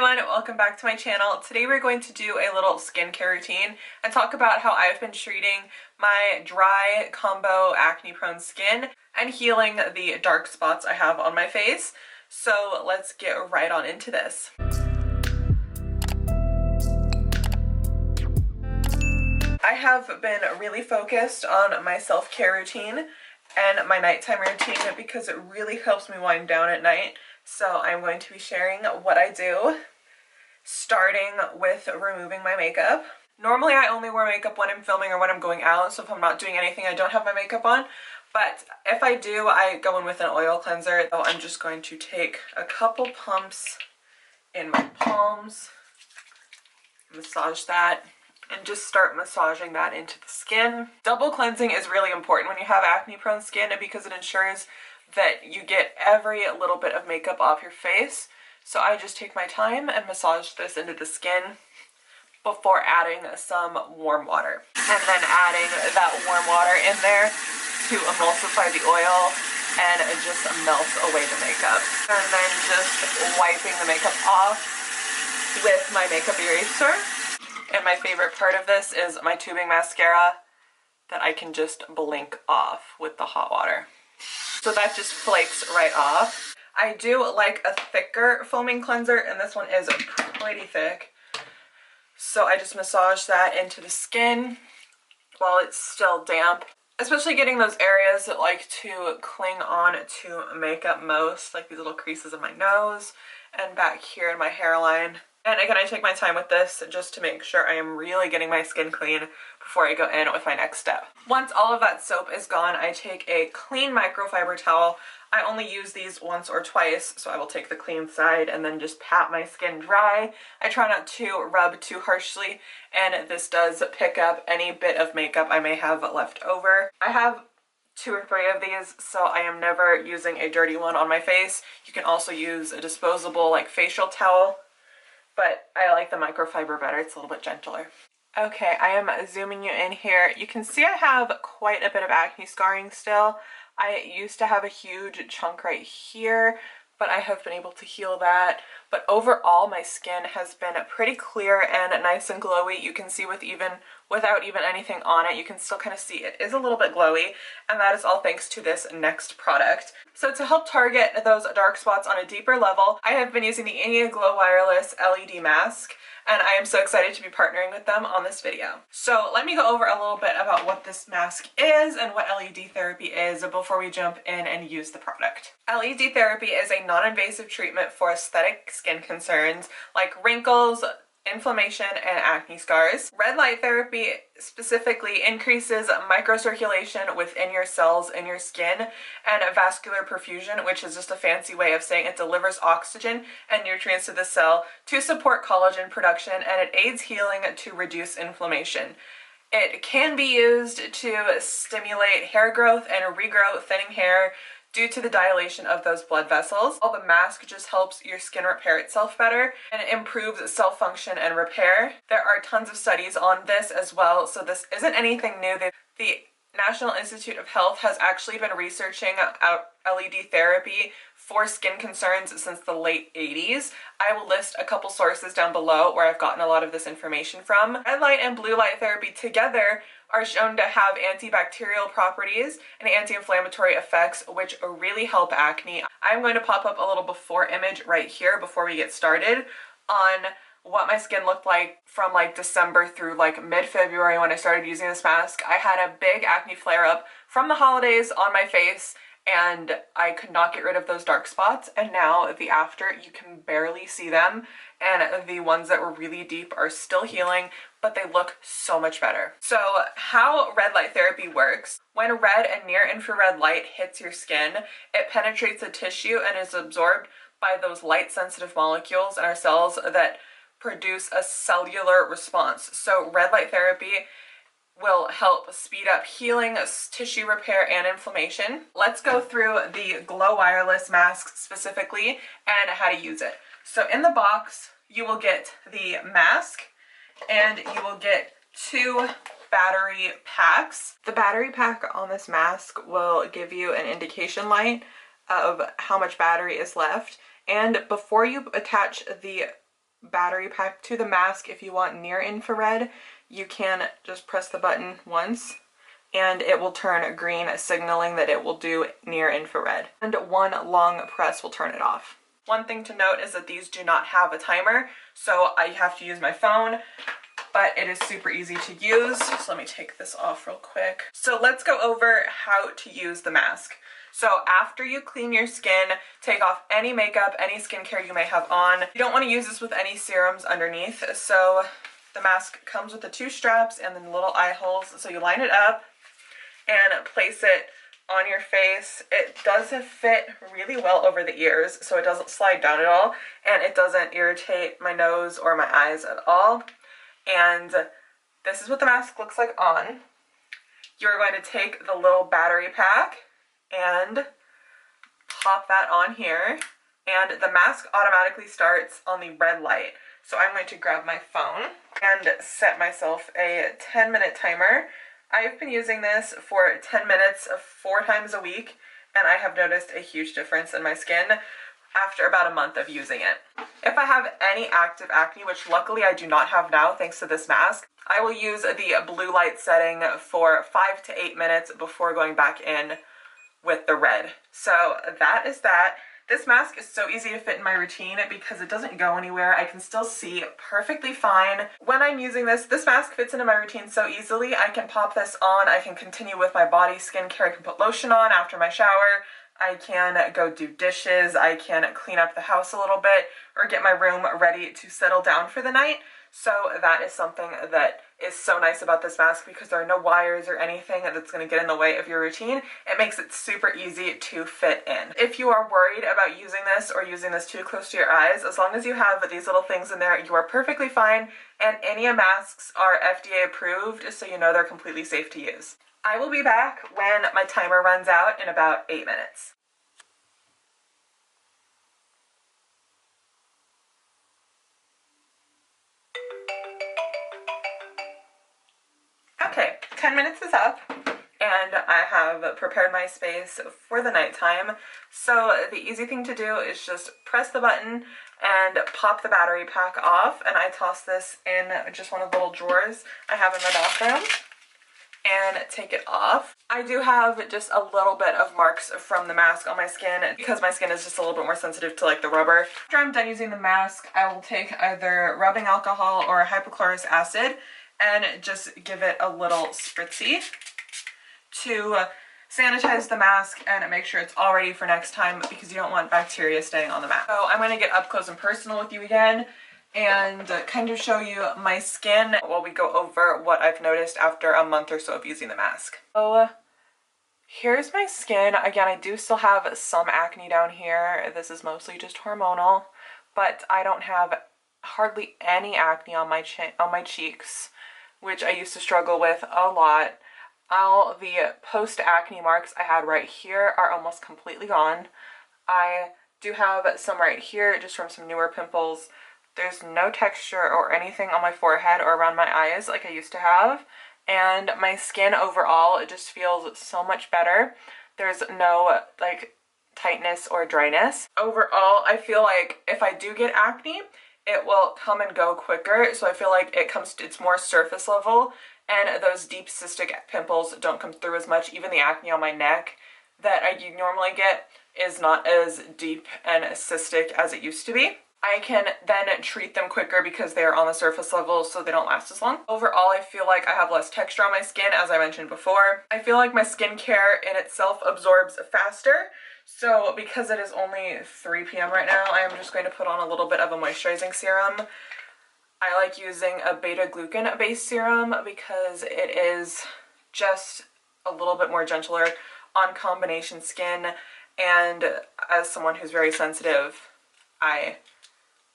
everyone, welcome back to my channel. Today we're going to do a little skincare routine and talk about how I've been treating my dry combo acne prone skin and healing the dark spots I have on my face. So let's get right on into this. I have been really focused on my self-care routine and my nighttime routine because it really helps me wind down at night. So I'm going to be sharing what I do, starting with removing my makeup. Normally I only wear makeup when I'm filming or when I'm going out, so if I'm not doing anything I don't have my makeup on. But if I do, I go in with an oil cleanser. So I'm just going to take a couple pumps in my palms, massage that, and just start massaging that into the skin. Double cleansing is really important when you have acne prone skin because it ensures that you get every little bit of makeup off your face. So I just take my time and massage this into the skin before adding some warm water. And then adding that warm water in there to emulsify the oil and it just melts away the makeup. And then just wiping the makeup off with my makeup eraser. And my favorite part of this is my tubing mascara that I can just blink off with the hot water. So that just flakes right off. I do like a thicker foaming cleanser, and this one is pretty thick. So I just massage that into the skin while it's still damp. Especially getting those areas that like to cling on to makeup most, like these little creases in my nose and back here in my hairline. And again, I take my time with this just to make sure I am really getting my skin clean before I go in with my next step. Once all of that soap is gone, I take a clean microfiber towel. I only use these once or twice, so I will take the clean side and then just pat my skin dry. I try not to rub too harshly, and this does pick up any bit of makeup I may have left over. I have 2 or 3 of these, so I am never using a dirty one on my face. You can also use a disposable like facial towel, but I like the microfiber better. It's a little bit gentler. Okay, I am zooming you in here. You can see I have quite a bit of acne scarring still. I used to have a huge chunk right here, but I have been able to heal that. But overall, my skin has been pretty clear and nice and glowy. You can see without even anything on it, you can still kind of see it is a little bit glowy, and that is all thanks to this next product. So to help target those dark spots on a deeper level, I have been using the Inia Glow Wireless LED Mask, and I am so excited to be partnering with them on this video. So let me go over a little bit about what this mask is and what LED therapy is before we jump in and use the product. LED therapy is a non-invasive treatment for aesthetic skin concerns like wrinkles, inflammation, and acne scars. Red light therapy specifically increases microcirculation within your cells in your skin and vascular perfusion, which is just a fancy way of saying it delivers oxygen and nutrients to the cell to support collagen production, and it aids healing to reduce inflammation. It can be used to stimulate hair growth and regrow thinning hair due to the dilation of those blood vessels. While the mask just helps your skin repair itself better and it improves cell function and repair. There are tons of studies on this as well, so this isn't anything new. The National Institute of Health has actually been researching out LED therapy for skin concerns since the late 80s. I will list a couple sources down below where I've gotten a lot of this information from. Red light and blue light therapy together are shown to have antibacterial properties and anti-inflammatory effects, which really help acne. I'm going to pop up a little before image right here before we get started on what my skin looked like from like December through like mid-February when I started using this mask. I had a big acne flare-up from the holidays on my face, and I could not get rid of those dark spots, and now the after, you can barely see them, and the ones that were really deep are still healing, but they look so much better. So how red light therapy works: when red and near infrared light hits your skin, it penetrates the tissue and is absorbed by those light sensitive molecules in our cells that produce a cellular response. So red light therapy will help speed up healing, tissue repair, and inflammation. Let's go through the Glow Wireless mask specifically and how to use it. So in the box, you will get the mask and you will get 2 battery packs. The battery pack on this mask will give you an indication light of how much battery is left. And before you attach the battery pack to the mask. If you want near infrared, you can just press the button once and it will turn green, signaling that it will do near infrared. And one long press will turn it off. One thing to note is that these do not have a timer, so I have to use my phone, but it is super easy to use. So let me take this off real quick. So let's go over how to use the mask. So after you clean your skin, take off any makeup, any skincare you may have on. You don't want to use this with any serums underneath. So the mask comes with the 2 straps and then little eye holes. So you line it up and place it on your face. It does fit really well over the ears, so it doesn't slide down at all, and it doesn't irritate my nose or my eyes at all. And this is what the mask looks like on. You're going to take the little battery pack and pop that on here, and the mask automatically starts on the red light. So I'm going to grab my phone and set myself a 10-minute timer. I've been using this for 10 minutes 4 times a week, and I have noticed a huge difference in my skin after about a month of using it. If I have any active acne, which luckily I do not have now thanks to this mask, I will use the blue light setting for 5 to 8 minutes before going back in with the red. So that is that. This mask is so easy to fit in my routine because it doesn't go anywhere. I can still see perfectly fine. When I'm using this mask fits into my routine so easily. I can pop this on, I can continue with my body skincare, I can put lotion on after my shower, I can go do dishes, I can clean up the house a little bit, or get my room ready to settle down for the night. So that is something that is so nice about this mask because there are no wires or anything that's going to get in the way of your routine. It makes it super easy to fit in. If you are worried about using this or using this too close to your eyes, as long as you have these little things in there, you are perfectly fine. And Inia masks are FDA approved, so you know they're completely safe to use. I will be back when my timer runs out in about 8 minutes. Okay, 10 minutes is up, and I have prepared my space for the nighttime. So the easy thing to do is just press the button and pop the battery pack off, and I toss this in just one of the little drawers I have in my bathroom and take it off. I do have just a little bit of marks from the mask on my skin because my skin is just a little bit more sensitive to like the rubber. After I'm done using the mask, I will take either rubbing alcohol or hypochlorous acid and just give it a little spritzy to sanitize the mask and make sure it's all ready for next time because you don't want bacteria staying on the mask. So I'm going to get up close and personal with you again and kind of show you my skin while we go over what I've noticed after a month or so of using the mask. So here's my skin. Again, I do still have some acne down here. This is mostly just hormonal, but I don't have hardly any acne on my cheeks, which I used to struggle with a lot. All the post-acne marks I had right here are almost completely gone. I do have some right here just from some newer pimples. There's no texture or anything on my forehead or around my eyes like I used to have. And my skin overall, it just feels so much better. There's no like tightness or dryness. Overall, I feel like if I do get acne, it will come and go quicker. So I feel like it's more surface level, and those deep cystic pimples don't come through as much. Even the acne on my neck that I normally get is not as deep and cystic as it used to be. I can then treat them quicker because they are on the surface level, so they don't last as long. Overall, I feel like I have less texture on my skin, as I mentioned before. I feel like my skincare in itself absorbs faster. So because it is only 3 p.m. right now, I am just going to put on a little bit of a moisturizing serum. I like using a beta-glucan based serum because it is just a little bit more gentler on combination skin, and as someone who's very sensitive, I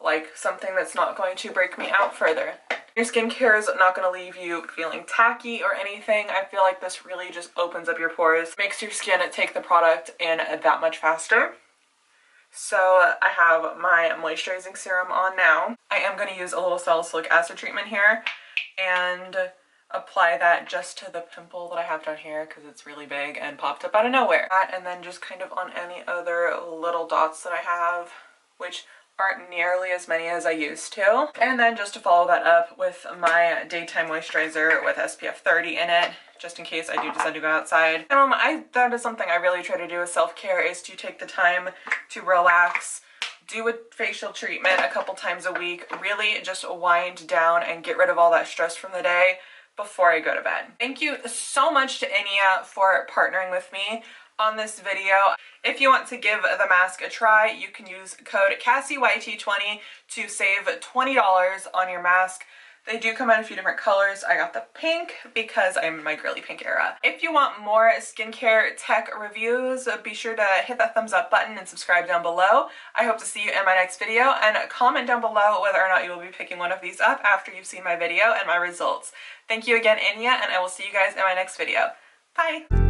like something that's not going to break me out further. Your skincare is not going to leave you feeling tacky or anything. I feel like this really just opens up your pores, makes your skin take the product in that much faster. So I have my moisturizing serum on now. I am going to use a little salicylic acid treatment here and apply that just to the pimple that I have down here because it's really big and popped up out of nowhere. And then just kind of on any other little dots that I have, which aren't nearly as many as I used to. And then just to follow that up with my daytime moisturizer with SPF 30 in it, just in case I do decide to go outside. That is something I really try to do with self-care, is to take the time to relax, do a facial treatment a couple times a week, really just wind down and get rid of all that stress from the day before I go to bed. Thank you so much to Inia for partnering with me on this video. If you want to give the mask a try, you can use code CassieYT20 to save $20 on your mask. They do come in a few different colors. I got the pink because I'm in my girly pink era. If you want more skincare tech reviews, be sure to hit that thumbs up button and subscribe down below. I hope to see you in my next video, and comment down below whether or not you will be picking one of these up after you've seen my video and my results. Thank you again, Inia, and I will see you guys in my next video. Bye!